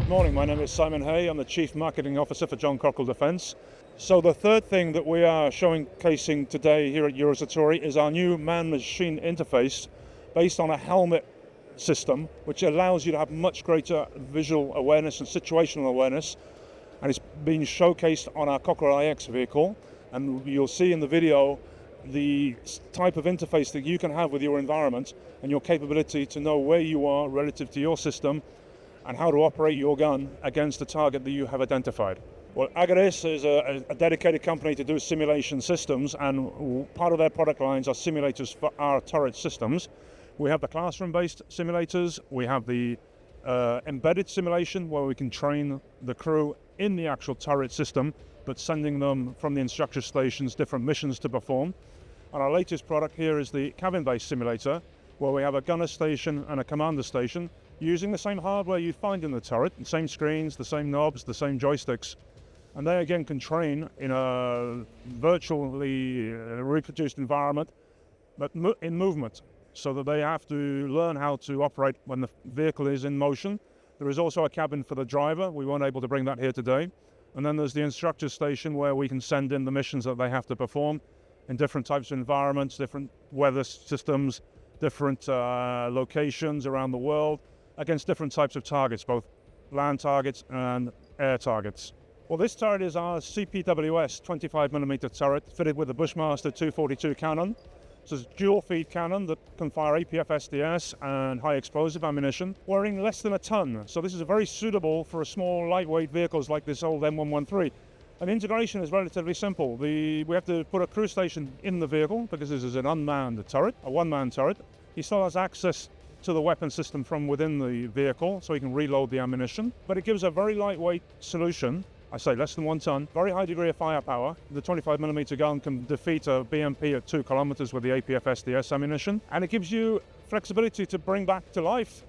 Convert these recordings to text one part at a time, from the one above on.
Good morning, my name is Simon Hay. I'm the Chief Marketing Officer for John Cockerill Defense. So the third thing that we are showcasing today here at Eurosatory is our new man-machine interface based on a helmet system, which allows you to have much greater visual awareness and situational awareness. And it's being showcased on our Cockerill IX vehicle. And you'll see in the video the type of interface that you can have with your environment and your capability to know where you are relative to your system and how to operate your gun against the target that you have identified. Well, Agueris is a dedicated company to do simulation systems, and part of their product lines are simulators for our turret systems. We have the classroom-based simulators, we have the embedded simulation where we can train the crew in the actual turret system, but sending them from the instructor stations different missions to perform. And our latest product here is the cabin-based simulator, where we have a gunner station and a commander station using the same hardware you'd find in the turret, the same screens, the same knobs, the same joysticks. And they again can train in a virtually reproduced environment, but in movement, so that they have to learn how to operate when the vehicle is in motion. There is also a cabin for the driver. We weren't able to bring that here today. And then there's the instructor station where we can send in the missions that they have to perform in different types of environments, different weather systems, different locations around the world, against different types of targets, both land targets and air targets. Well, this turret is our CPWS 25mm turret fitted with a Bushmaster 242 cannon. So it's a dual feed cannon that can fire APF SDS and high explosive ammunition, weighing less than a ton. So this is very suitable for small, lightweight vehicles like this old M113. And integration is relatively simple. We have to put a crew station in the vehicle because this is an unmanned turret, a one-man turret. He still has access to the weapon system from within the vehicle, so he can reload the ammunition. But it gives a very lightweight solution. I say less than 1 ton, very high degree of firepower. The 25mm gun can defeat a BMP at 2 kilometers with the APF SDS ammunition. And it gives you flexibility to bring back to life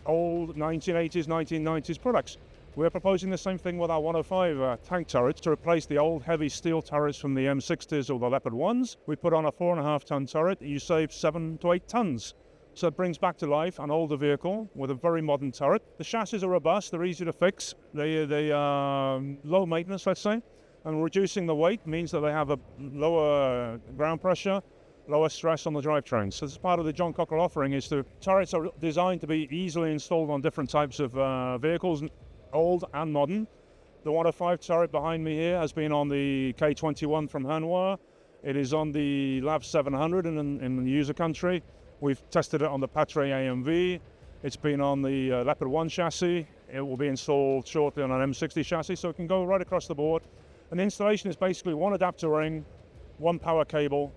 old 1980s, 1990s products. We're proposing the same thing with our 105 tank turrets to replace the old heavy steel turrets from the M60s or the Leopard 1s. We put on a 4.5 ton turret, you save 7 to 8 tons. So it brings back to life an older vehicle with a very modern turret. The chassis are robust, they're easy to fix, they are low maintenance, let's say, and reducing the weight means that they have a lower ground pressure, lower stress on the drivetrain. So this is part of the John Cockerill offering, is to turrets are designed to be easily installed on different types of vehicles, old and modern. The 105 turret behind me here has been on the K21 from Hanwha. It is on the LAV 700 in the user country. We've tested it on the Patre AMV. It's been on the Leopard 1 chassis. It will be installed shortly on an M60 chassis, so it can go right across the board. And the installation is basically 1 adapter ring, 1 power cable,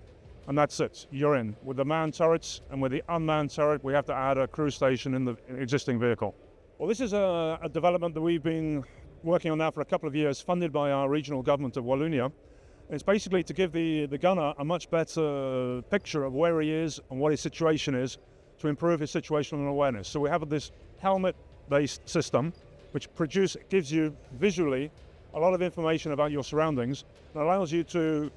and that's it. You're in. With the manned turrets and with the unmanned turret, we have to add a crew station in the existing vehicle. Well, this is a development that we've been working on now for a couple of years, funded by our regional government of Wallonia. It's basically to give the gunner a much better picture of where he is and what his situation is to improve his situational awareness. So we have this helmet-based system which gives you visually a lot of information about your surroundings and allows you to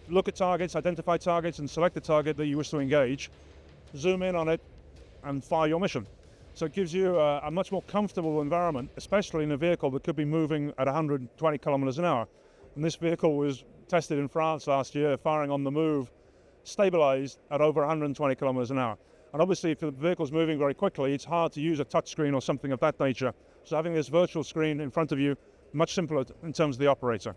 look at targets, identify targets, and select the target that you wish to engage, zoom in on it, and fire your mission. So it gives you a much more comfortable environment, especially in a vehicle that could be moving at 120 kilometers an hour. And this vehicle was tested in France last year, firing on the move, stabilized at over 120 kilometers an hour. And obviously, if the vehicle's moving very quickly, it's hard to use a touchscreen or something of that nature. So having this virtual screen in front of you, much simpler in terms of the operator.